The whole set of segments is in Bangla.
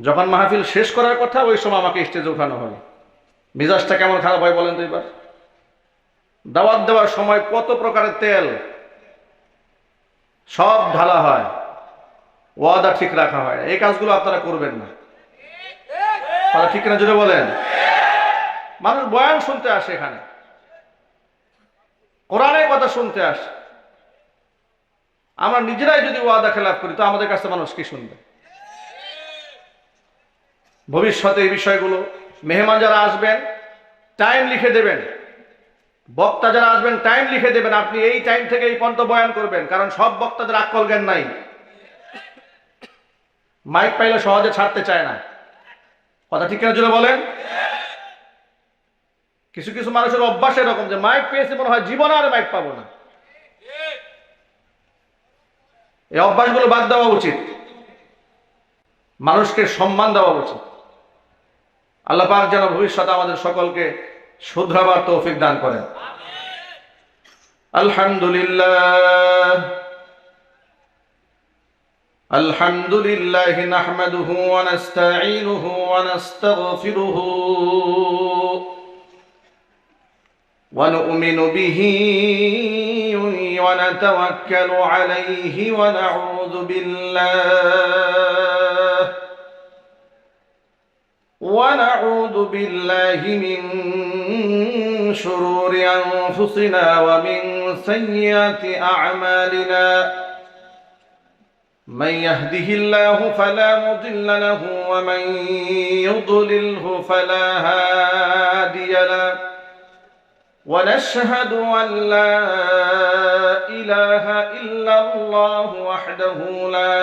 যখন মাহফিল শেষ করার কথা ওই সময় আমাকে স্টেজে উঠানো হলো। মিজাজটা কেমন খারাপ হয় বলেন তো এবার। দাওয়াত দেওয়ার সময় কত প্রকারের তেল সব ঢালা হয়, ওয়াদা ঠিক রাখা হয়, এই কাজগুলো আপনারা করবেন না। তারা ঠিক না জুড়ে বলেন। মানুষ বয়ান শুনতে আসে, এখানে কোরআনের কথা শুনতে আসে। আমরা নিজেরাই যদি ওয়াদা খেলাফ করি তো আমাদের কাছে মানুষ কি শুনবে? ভবিষ্যতে এই বিষয়গুলো, মেহমান যারা আসবেন টাইম লিখে দেবেন, বক্তা যারা আসবেন টাইম লিখে দেবেন, আপনি এই টাইম থেকে এই পর্যন্ত বয়ান করবেন। কারণ সব বক্তাদের আক্কল জ্ঞান নাই, মাইক পাইলে সহজে ছাড়তে চায় না। কথা ঠিক না জুড়ে বলেন। কিছু কিছু মানুষের অভ্যাস এরকম যে মাইক পেয়েছে মনে হয় জীবনে আর মাইক পাবো না। এই অভ্যাসগুলো বাদ দেওয়া উচিত, মানুষকে সম্মান দেওয়া উচিত। আল্লাহ পাক যেন ভবিষ্যতে আমাদের সকলকে শুধরাবার তৌফিক দান করেন। আলহামদুলিল্লাহ আলহামদুলিল্লাহ নাহমাদুহু ওয়া নাস্তাঈনুহু ওয়া নাস্তাগফিরুহু ওয়া নু'মিনু বিহি ওয়া নাতাওয়াক্কালু আলাইহি ওয়া নাউযু বিল্লাহ ونعوذ بالله من شرور أنفسنا ومن سيئات أعمالنا من يهده الله فلا مضل له ومن يضلله فلا هادي له ونشهد أن لا إله إلا الله وحده لا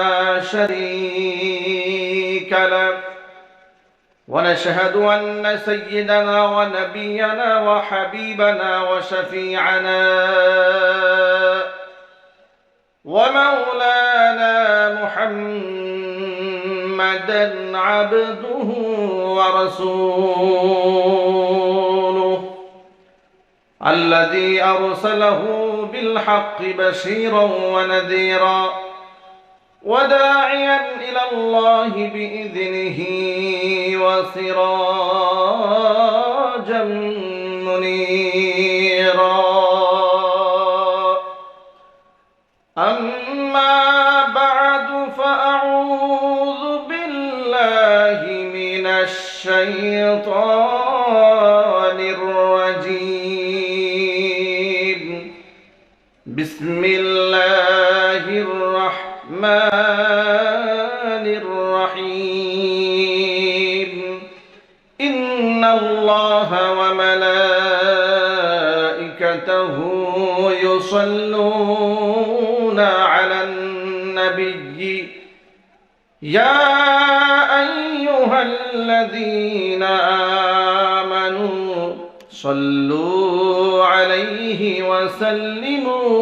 شريك له ونشهد أن سيدنا ونبينا وحبيبنا وشفيعنا ومولانا محمدا عبده ورسوله الذي أرسله بالحق بشيرا ونذيرا وداعيا إلى الله بإذنه وسراجا منيرا أما بعد فأعوذ بالله من الشيطان الرجيم بسم الله الرحمن الرحيم إن الله وملائكته يصلون على النبي يا أيها الذين آمنوا صلوا عليه وسلموا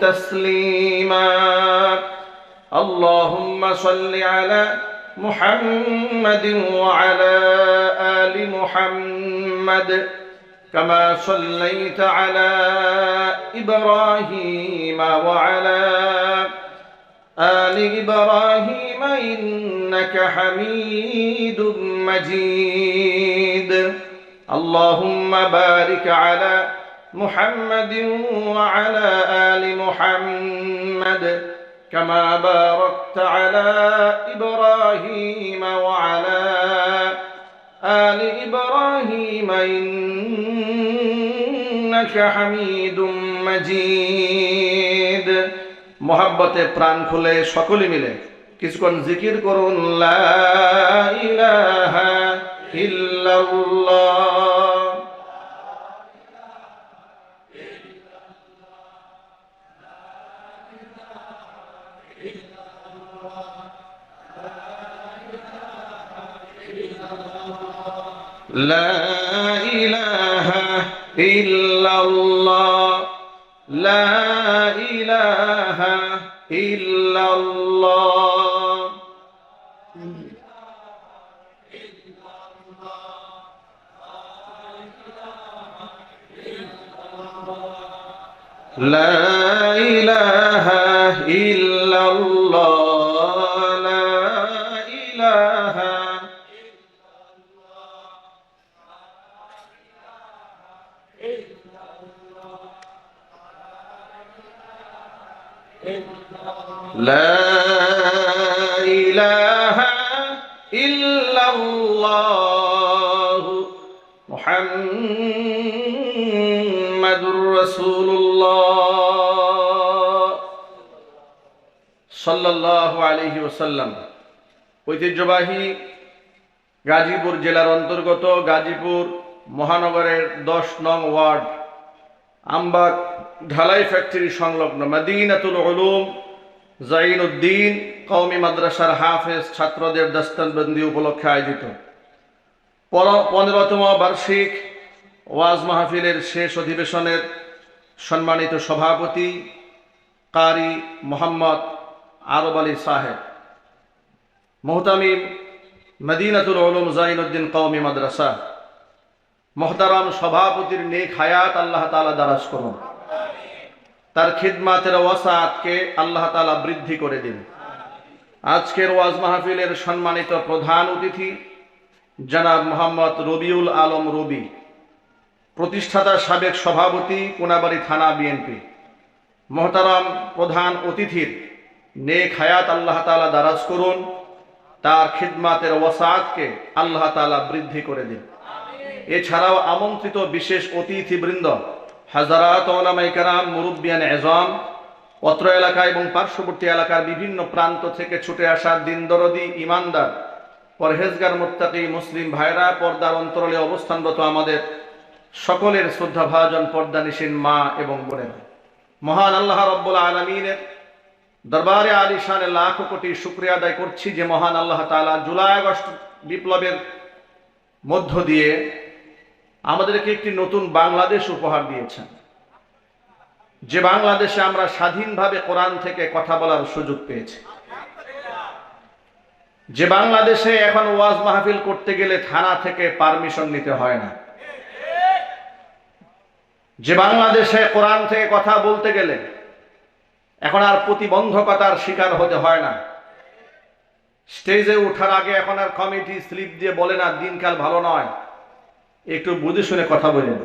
تسليما اللهم صل على محمد وعلى آل محمد كما صليت على إبراهيم وعلى آل إبراهيم إنك حميد مجيد اللهم بارك على محمد وعلى آل محمد كما باركت على إبراهيم وعلى آل إبراهيم إنك حميد مجيد محبت প্রাণ খুলে সকলে মিলে কিছুক্ষণ জিকির করুন লা ইলাহা ইল্লাল্লাহ لا إله إلا الله لا إله إلا الله لا إله إلا الله لا إله লা ইলাহা ইল্লাল্লাহু মুহাম্মাদুর রাসূলুল্লাহ সাল্লাল্লাহু আলাইহি ওয়াসাল্লাম। ঐতিহ্যবাহী গাজীপুর জেলার অন্তর্গত গাজীপুর মহানগরের 10 নং ওয়ার্ড আমবাগ ঢালাই ফ্যাক্টরি সংলগ্ন মদিনাতুল উলুম জাইনুদ্দিন কওমি মাদ্রাসার হাফেজ ছাত্রদের দস্তবন্দি উপলক্ষে আয়োজিত 15তম বার্ষিক ওয়াজ মাহফিলের শেষ অধিবেশনের সম্মানিত সভাপতি কারি মোহাম্মদ আরব আলী সাহেব, মুহতামিম মদিনাতুল উলুম জাইনুদ্দিন কওমি মাদ্রাসা, মোহতারাম সভাপতির নেক হায়াত আল্লাহ তাআলা দারাজ করুন, তার খিদমাতের ওয়াসাআতকে আল্লাহ তাআলা বৃদ্ধি করে দিন। আজকের ওয়াজ মাহফিলের সম্মানিত প্রধান অতিথি জনাব মোহাম্মদ রবিউল আলম রবি, প্রতিষ্ঠাতা সাবেক সভাপতি কোনাবাড়ী থানা বিএনপি। মোহতারাম প্রধান অতিথির নেক হায়াত আল্লাহ তাআলা দারাজ করুন, তার খিদমাতের ওয়াসাআতকে আল্লাহ তাআলা বৃদ্ধি করে দিন। এছাড়াও আমন্ত্রিত বিশেষ অতিথিবৃন্দ, হাজারাত উলামায়ে কেরাম, মুরব্বিয়ান এযাম, অত্র এলাকা এবং পার্শ্ববর্তী এলাকার বিভিন্ন প্রান্ত থেকে ছুটে আসা দিনদরদি ইমানদার পরহেজগার মুত্তাকি মুসলিম ভাইরা, পর্দার অন্তরালে অবস্থানরত আমাদের সকলের শ্রদ্ধাভাজন পর্দানিশীন মা এবং বোনেরা, মহান আল্লাহ রাব্বুল আলামিনের দরবারে আলিশানে লাখ কোটি শুকরিয়া আদায় করছি যে মহান আল্লাহ তাআলা জুলাই আগস্ট বিপ্লবের মধ্য দিয়ে আমাদেরকে একটি নতুন বাংলাদেশ উপহার দিয়েছেন, যে বাংলাদেশে আমরা স্বাধীনভাবে কোরআন থেকে কথা বলার সুযোগ পেয়েছি, যে বাংলাদেশে এখন ওয়াজ মাহফিল করতে গেলে থানা থেকে পারমিশন নিতে হয় না, যে বাংলাদেশে কোরআন থেকে কথা বলতে গেলে এখন আর প্রতিবন্ধকতার শিকার হতে হয় না। স্টেজে ওঠার আগে এখন আর কমিটি স্লিপ দিয়ে বলে না দিনকাল ভালো নয়, একটু বুঝে শুনে কথা বলেন।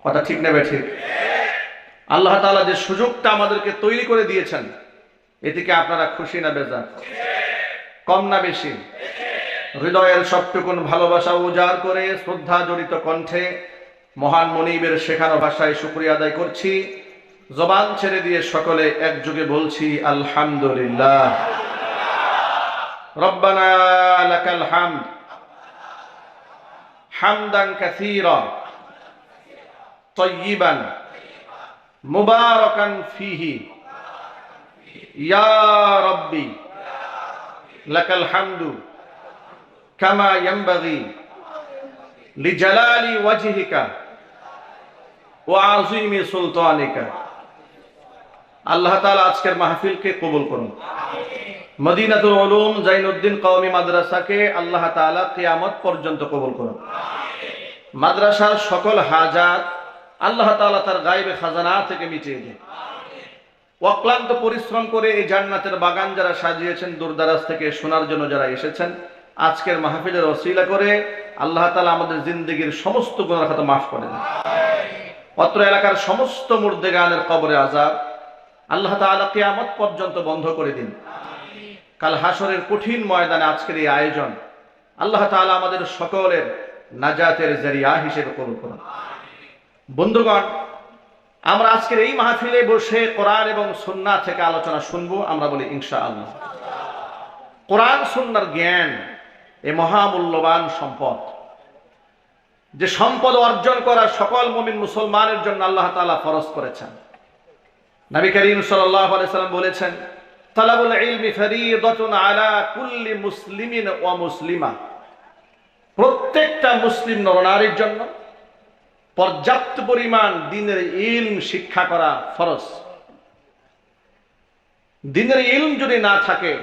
কথা ঠিক নেবে ঠিক? আল্লাহ তাআলা যে সুযোগটা আমাদেরকে তৈরি করে দিয়েছেন, এদিকে আপনারা খুশি না বেজার? কম না বেশি? হৃদয়ের সবটুকুন ভালোবাসা উজাড় করে শ্রদ্ধা জড়িত কণ্ঠে মহান মনিবের শেখানো ভাষায় শুকরিয়া আদায় করছি। জবান ছেড়ে দিয়ে সকলে একযোগে বলছি আলহামদুলিল্লাহ। রব্বানা লাকাল হামদ হামদান কাসীরা তাইয়িবান মুবারাকান ফীহি ইয়া রাব্বি লাকাল হামদু কামা ইয়ানবাগি লিজালালি ওয়াজহিকা ওয়া আযীমি সুলতানিকা। আল্লাহ তাআলা আজকের মাহফিলকে কবুল করুন। মদিনাতুল উলুম জাইনুদ্দিন কওমি মাদ্রাসাকে আল্লাহ তাআলা কিয়ামত পর্যন্ত কবুল করুন। মাদ্রাসার সকল হাজাত আল্লাহ তাআলা তার গায়বে খাজানা থেকে মিটিয়ে দিন। অক্লান্ত পরিশ্রম করে এই জান্নাতের বাগান যারা সাজিয়েছেন, দূরদারাজ থেকে শোনার জন্য যারা এসেছেন, আজকের মাহফিলের ওসিলা করে আল্লাহ তাআলা আমাদের জিন্দেগীর সমস্ত গুনাহ খাতা মাফ করে দেন। অত্র এলাকার সমস্ত মুর্দেগানের কবরে আযাব আল্লাহ তাআলা কিয়ামত পর্যন্ত বন্ধ করে দিন। কাল হাসরের কঠিন ময়দানে আজকের এই আয়োজন আল্লাহ তাআলা আমাদের সকলের নাজাতের জরিয়া হিসেবে কবুল করুন। বন্ধুগণ, আমরা আজকের এই মাহফিলে বসে কোরআন এবং সুন্নাহ থেকে আলোচনা শুনবো। আমরা বলি ইনশাআল্লাহ। কোরআন সুন্নাহর জ্ঞান এই মহামূল্যবান সম্পদ, যে সম্পদ অর্জন করা সকল মুমিন মুসলমানের জন্য আল্লাহ তাআলা ফরজ করেছেন। নবী করিম সাল্লাল্লাহু আলাইহি সাল্লাম বলেছেন, তালাবুল ইলমি ফরিদাতুন আলা কুল্লি মুসলিমিন ওয়া মুসলিমা। প্রত্যেকটা মুসলিম নরনারীর জন্য পর্যাপ্ত পরিমাণ দ্বীনের ইলম শিক্ষা করা ফরজ। দ্বীনের ইলম যদি না থাকে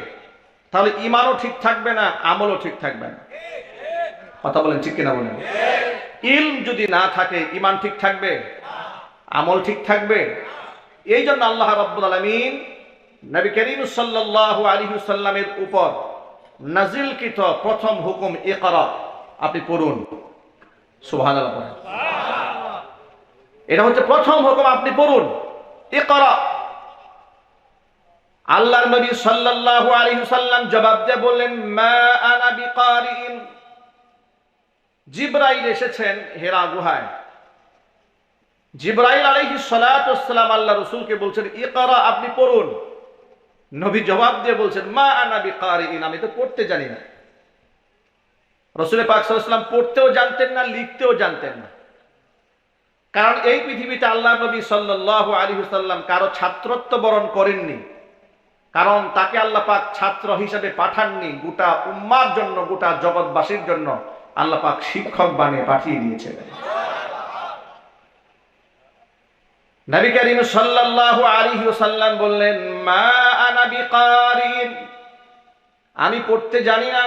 তাহলে ঈমানও ঠিক থাকবে না, আমলও ঠিক থাকবে না। কথা বলেন ঠিক কিনা বলেন? ইলম যদি না থাকে ঈমান ঠিক থাকবে, আমল ঠিক থাকবে। এই জন্য আল্লাহ রাব্বুল আলামিন নবী করিম সাল্লাল্লাহু আলাইহি ওয়াসাল্লামের উপর নাজিলকৃত প্রথম হুকুম ইকরা, আপনি পড়ুন। সুবহানাল্লাহ পড়েন। এটা হচ্ছে প্রথম হুকুম, আপনি পড়ুন ইকরা। আল্লাহর নবী সাল্লাল্লাহু আলাইহি ওয়াসাল্লাম জবাব দিয়ে বললেন, মা আনা বিকারিন। জিবরাইল এসেছেন হেরা গুহায়। জিবরাইল আলাইহিস সালাতু ওয়াস সালাম আল্লাহ রাসূলকে বলছেন, ইকরা, আপনি পড়ুন। নবী জবাব দিয়ে বলছেন, মা আনা বিকারিন, আমি তো পড়তে জানি না। রাসূল পাক সাল্লাল্লাহু আলাইহি ওয়াসাল্লাম পড়তেও জানতেন না, লিখতেও জানতেন না। কারণ এই পৃথিবীতে আল্লাহর নবী সাল্লাল্লাহু আলাইহি ওয়াসাল্লাম কারো ছাত্রত্ব বরণ করেননি। কারণ তাকে আল্লাহ পাক ছাত্র হিসেবে পাঠাননি, গোটা উম্মার জন্য, গোটা জগৎবাসীর জন্য আল্লাহ পাক শিক্ষক বানিয়ে পাঠিয়ে দিয়েছিলেন। নবী করিম সাল্লাল্লাহু আলাইহি ওয়াসাল্লাম বললেন, মা আনা বিকারিন, আমি পড়তে জানি না।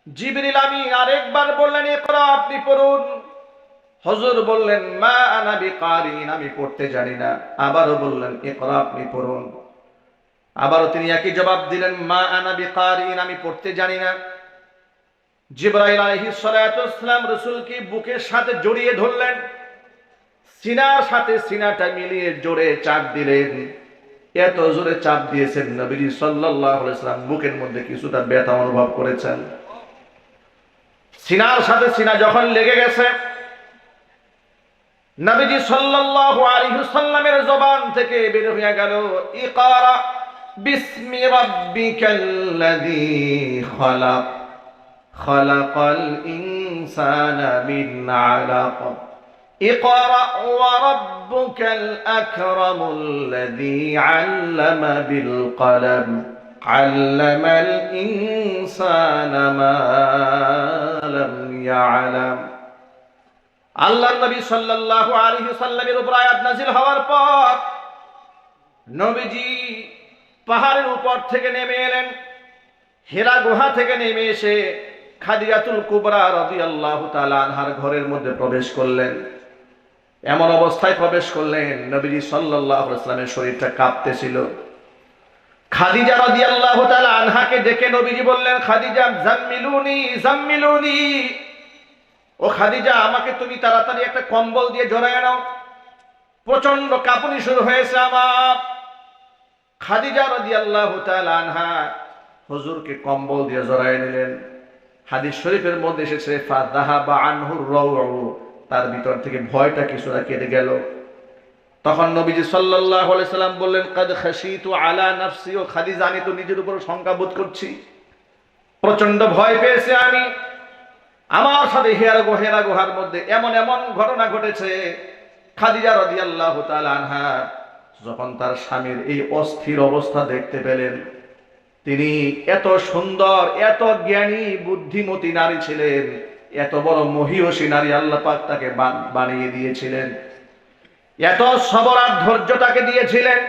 জিবরিল আমিন আরেকবার বললেন, ইকরা, আপনি পড়ুন। হুজুর বললেন, মা আনা বিকারিন, আমি পড়তে জানি না। আবারও বললেন, ইকরা, আপনি পড়ুন। আবারও তিনি একই জবাব দিলেন, মা আনা বিকারিন, আমি পড়তে জানি না। জিবরাইল আলাইহিস সালাতু ওয়াস সালাম রাসূলকে বুকের সাথে জড়িয়ে ধরলেন, সিনার সাথে সিনাটা মিলিয়ে জোরে চাপ দিলেন। এত জোরে চাপ দিয়েছেন নবীজি সাল্লাল্লাহু আলাইহি ওয়াসাল্লাম বুকের মধ্যে কিছুটা ব্যথা অনুভব করেছেন। সিনার সাথে সিনা যখন লেগে গেছে, নবীজি সাল্লাল্লাহু আলাইহি ওয়াসাল্লামের জবান থেকে বের হয়ে গেল, ইকরা বিসমি রাব্বিকাল্লাযী খালাক, খালাকাল ইনসানা মিন আলাক, ইকরা ওয়া রাব্বুকাল আকরামুল্লাযী আল্লামা বিল কলম, আল্লামাল ইনসানা মা লাম ইয়ালাম। আল্লাহর নবী সাল্লাল্লাহু আলাইহি ওয়াসাল্লামের উপর আয়াত নাযিল হওয়ার পর নবীজি পাহাড়ের উপর থেকে নেমে এলেন। হেরা গুহা থেকে নেমে এসে খাদিজাতুল কুবরা রাদিয়াল্লাহু তাআলা আনহার ঘরের মধ্যে প্রবেশ করলেন। এমন অবস্থায় প্রবেশ করলেন, নবীজি সাল্লাল্লাহু আলাইহি ওয়াসাল্লামের শরীরটা কাঁপতেছিল। খাদিজা রাদিয়াল্লাহু তাআলা আনহাকে ডেকে নবীজি বললেন, খাদিজা, জাম্মিলুনি জাম্মিলুনি, ও খাদিজা, আমাকে তুমি তাড়াতাড়ি একটা কম্বল দিয়ে জড়ায় নাও, প্রচন্ড কাঁপুনি শুরু হয়েছে আমার। খাদিজা রাদিয়াল্লাহু তাআলা আনহা হুজুরকে কম্বল দিয়ে জড়ায় নিলেন। হাদিস শরীফের মধ্যে এসেছে, ফাযাহাবা আনহুর রাউ, তার ভিতর থেকে ভয়টা কিছুটা কেটে গেল। তখন নবীজি সাল্লাল্লাহু আলাইহি সাল্লাম বললেন, কাদ খাশিতু আলা নাফসি, ও খাদিজা, আমি তো নিজের উপর শঙ্কা বোধ করছি, প্রচন্ড ভয় পেয়েছি আমি। আমার সাথে হেরা গুহার মধ্যে এমন এমন ঘটনা ঘটেছে। খাদিজা রাদিয়াল্লাহু তাআলা আনহা যখন তার স্বামীর এই অস্থির অবস্থা দেখতে পেলেন, তিনি এত সুন্দর, এত জ্ঞানী, বুদ্ধিমতী নারী ছিলেন, এত বড় মহিয়সী নারী আল্লাহ পাক তাকে বানিয়ে দিয়েছিলেন, এত সবর আর ধৈর্য তাকে দিয়েছিলেন,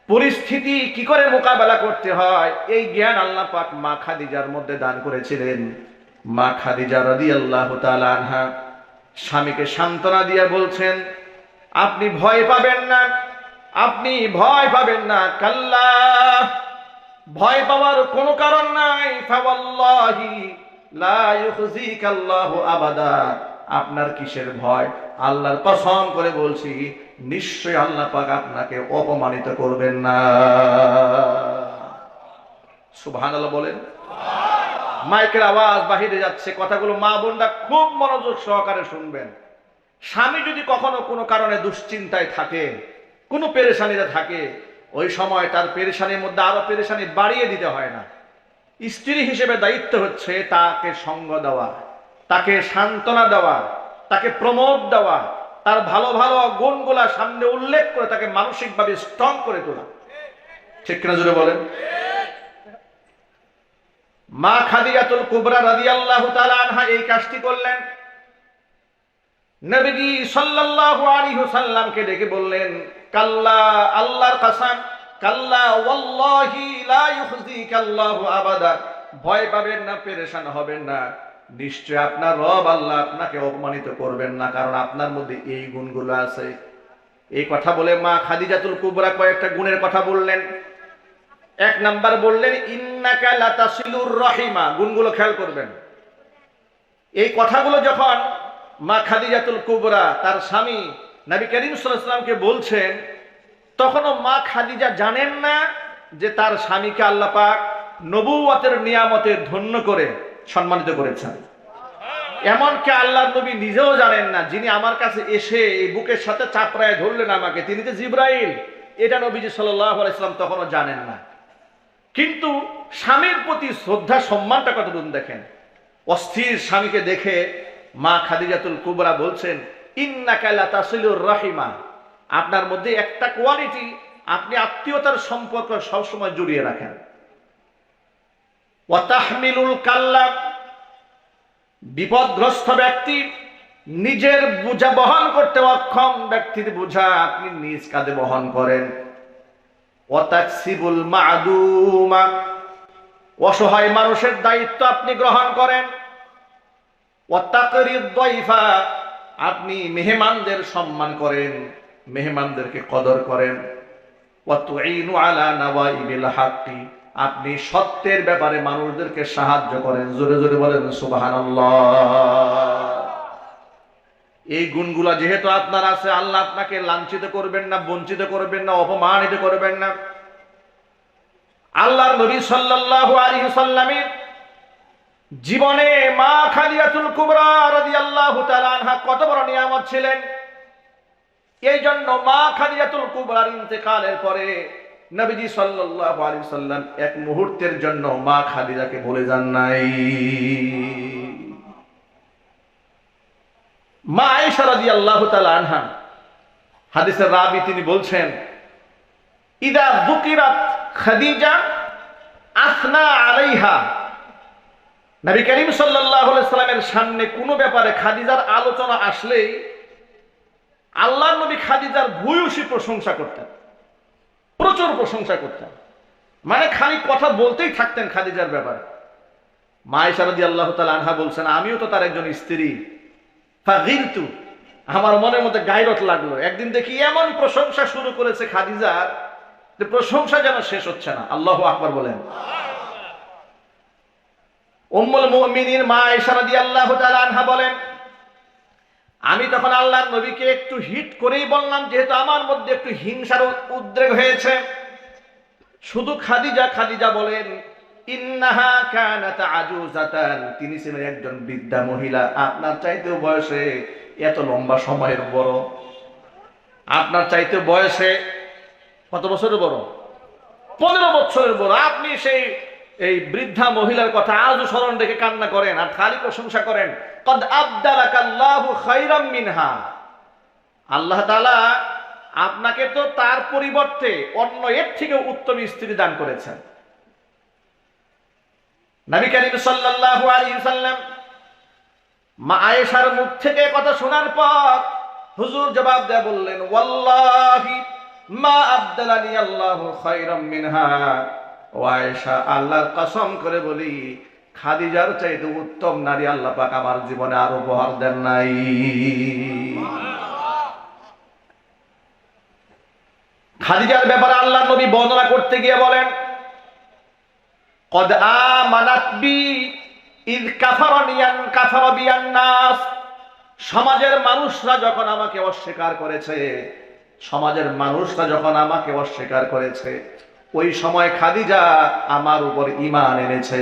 পরিস্থিতি কি করে মোকাবেলা করতে হয় এই জ্ঞান আল্লাহ পাক মা খাদিজার মধ্যে দান করেছিলেন। মা খাদিজা রাদিয়াল্লাহু তাআলা আনহা স্বামীকে সান্ত্বনা দিয়ে বলছেন, আপনি ভয় পাবেন না, আপনি ভয় পাবেন না, কাল্লা, ভয় পাওয়ার কোনো কারণ নাই, ফাওয়াল্লাহি লা ইউখজিকাল্লাহু আবাদা, আপনার কিসের ভয়? আল্লাহর কসম করে বলছি, নিশ্চয়ই আল্লাহ পাক আপনাকে অপমানিত করবেন না। সুবহানাল্লাহ বলেন। মাইকের আওয়াজ বাহিরে যাচ্ছে, কথাগুলো মা বোনরা খুব মনোযোগ সহকারে শুনবেন। স্বামী যদি কখনো কোনো কারণে দুশ্চিন্তায় থাকে, কোনো পেরেশানিতে থাকে, ওই সময় তার পেরেশানির মধ্যে আরো পেরেশানি বাড়িয়ে দিতে হয় না। স্ত্রী হিসেবে দায়িত্ব হচ্ছে তাকে সঙ্গ দেওয়া, তাকে সান্ত্বনা দেওয়া, তাকে প্রমোদ দেওয়া, তার ভালো ভালো গুণগুলা সামনে উল্লেখ করে তাকে মানসিকভাবে স্ট্রং করে তোলা। ঠিক কিনা জোরে বলেন। মা খাদিজাতুল কুবরা রাদিয়াল্লাহু তাআলা আনহা এই কাজটি করলেন। নবীজি সাল্লাল্লাহু আলাইহি ওয়াসাল্লামকে ডেকে বললেন, কাল্লা, আল্লাহর কসম, কাল্লা ওয়াল্লাহি লা ইউখজিকাল্লাহু আবাদা, ভয় পাবেন না, পেরেশান হবেন না, নিশ্চয় আপনার রব আল্লাহ আপনাকে অপমানিত করবেন না, কারণ আপনার মধ্যে এই গুণগুলো আছে। এই কথা বলে মা খাদিজাতুল কুবরা কয়েকটা গুণের কথা বললেন। এক নাম্বার বললেন, ইন্নাকা লাতাসিলুর রহিমা, গুণগুলো খেয়াল করবেন। এই কথাগুলো যখন মা খাদিজাতুল কুবরা তার স্বামী নবী করিম সাল্লাল্লাহু আলাইহি ওয়াসাল্লামকে বলছেন, তখনও মা খাদিজা জানেন না যে তার স্বামীকে আল্লাহ পাক নবুয়তের নিয়ামতে ধন্য করে সম্মানিত করেছেন। এমনকি আল্লাহর নবী নিজেও জানেন না, যিনি আমার কাছে এসে এই বুকের সাথে চাপড়ায় ধরলেন আমাকে, তিনি যে জিবরাইল, এটা নবীজি সাল্লাল্লাহু আলাইহি সাল্লাম তখনও জানেন না। কিন্তু স্বামীর প্রতি শ্রদ্ধা সম্মানটা কতটুকু দেখেন। অস্থির স্বামীকে দেখে মা খাদিজাতুল কুবরা বলছেন, ইন্নাকা লাতাসিলুর রাহিমা, আপনার মধ্যে একটা কোয়ালিটি, আপনি আত্মীয়তার সম্পর্ক সবসময় জড়িয়ে রাখেন। ওয়া তাহমিলুল কাল্লা, বিপদগ্রস্ত ব্যক্তি, নিজের বোঝা বহন করতে অক্ষম ব্যক্তির বোঝা আপনি নিজ কাঁধে বহন করেন। ওয়া তাকসিবুল মা'দুমা, অসহায় মানুষের দায়িত্ব আপনি গ্রহণ করেন। ওয়া তাকরিদ দাইফা, আপনি মেহমানদের সম্মান করেন, মেহমানদেরকে কদর করেন। ওয়া তুঈনু আলা নাওয়াইবিল হাক্কি, আপনি সত্যের ব্যাপারে মানুষদেরকে সাহায্য করেন। জোরে জোরে বলেন সুবহানাল্লাহ। এই গুণগুলা যেহেতু আপনার আছে, আল্লাহ আপনাকে লাঞ্ছিত করবেন না, বঞ্চিত করবেন না, অপমানিত করবেন না। আল্লাহর নবী সাল্লাল্লাহু আলাইহি ওয়াসাল্লামের জীবনে মা খাদিজাতুল কুবরা রাদিয়াল্লাহু তাআলা আনহা কত বড় নিয়ামত ছিলেন। এই জন্য মা খাদিজাতুল কুবরার ইন্তেকালের পরে নবীজি সাল্লাল্লাহু আলাইহি ওয়াসাল্লাম এক মুহূর্তের জন্য মা খাদিজাকে ভুলে যান নাই। মা আয়েশা রাদিয়াল্লাহু তাআলা আনহা হাদিসের রাবী, তিনি বলছেন, ইদা যুকিরাত খাদিজা আসনা আলাইহা, নবী করিম সাল্লাল্লাহু আলাইহি সাল্লামের সামনে কোনো ব্যাপারে খাদিজার আলোচনা আসলেই আল্লাহর নবী খাদিজার ভূয়সী প্রশংসা করতেন, প্রচুর প্রশংসা করতেন, মানে খালি কথা বলতেই থাকতেন খাদিজার ব্যাপারে। মা আয়েশা রাদিয়াল্লাহু তাআলা আনহা বলছেন, আমিও তো তার একজন স্ত্রী, ফাগিরতু, আমার মনের মধ্যে গায়রত লাগলো। একদিন দেখি এমন প্রশংসা শুরু করেছে খাদিজার, যে প্রশংসা যেন শেষ হচ্ছে না। আল্লাহু আকবার বলেন। উম্মুল মুমিনিন মা আয়েশা রাদিয়াল্লাহু তাআলা আনহা বলেন, আমি তখন আল্লাহর নবীকে একটু হিট করেই বললাম, যেহেতু আমার মধ্যে একটু হিংসার উদ্রেক হয়েছে। শুধু খাদিজা, খাদিজা বলেন, ইন্নাহা কানাত আজুজাতান, তিনি ছিলেন একজন বৃদ্ধা মহিলা, আপনার চাইতেও বয়সে এত লম্বা সময়ের বড়, আপনার চাইতে বয়সে কত বছরের বড়? 15 বছরের বড়। আপনি সেই এই বৃদ্ধা মহিলার কথা আজও স্মরণ রেখে কান্না করেন আর খালি প্রশংসা করেন। কদ আবদালাকাল্লাহু খায়রাম মিনহা, আল্লাহ তাআলা আপনাকে তো তার পরিবর্তে অন্য এর থেকে উত্তম স্ত্রী দান করেছেন। নবী করিম সাল্লাল্লাহু আলাইহি ওয়াসাল্লাম মা আয়েশার মুখ থেকে কথা শোনার পর হুজুর জবাব দেয়া বললেন, ওয়াল্লাহি মা আবদালানি আল্লাহু খায়রাম মিনহা, ও আয়েশা, আল্লাহর কসম করে বলি, খাদিজার চাইতে উত্তম নারী আল্লাহ পাক আমার জীবনে আর উপহার দেন নাই। খাদিজার ব্যাপারে আল্লাহর নবী বর্ণনা করতে গিয়ে বলেন, কদ আমানাত বি ইয কাফারানিয়ান কাফারা বিয়ান নাস, সমাজের মানুষরা যখন আমাকে অস্বীকার করেছে, সমাজের মানুষরা যখন আমাকে অস্বীকার করেছে, ওই সময় খাদিজা আমার উপর ঈমান এনেছে।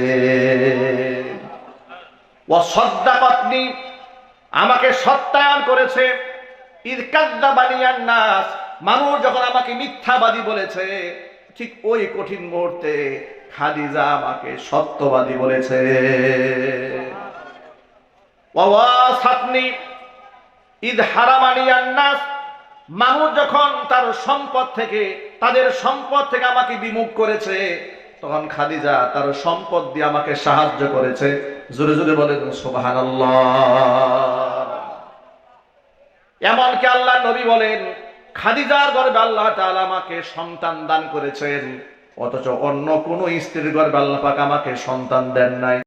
ওয়া সাদ্দাকাতনি, আমাকে সত্যায়ন করেছে। ইয কাযযাবানিয়ান নাস, মানুষ যখন আমাকে মিথ্যাবাদী বলেছে, ঠিক ওই কঠিন মুহূর্তে খাদিজা আমাকে সত্যবাদী বলেছে। ওয়া ওয়াসাতনি ইয হারামানিয়ান নাস, মানুষ যখন তার সম্পদ থেকে, তাদের সম্পদ থেকে আমাকে বিমুখ করেছে, তখন খাদিজা তার সম্পদ দিয়ে আমাকে সাহায্য করেছে। জোরে জোরে বলেন সুবহানাল্লাহ। এমনকি আল্লাহ নবী বলেন, খাদিজার গর্ভে আল্লাহ তাআলা আমাকে সন্তান দান করেছেন, অথচ অন্য কোন স্ত্রীর গর্ভে আল্লাহ পাক আমাকে সন্তান দেন নাই।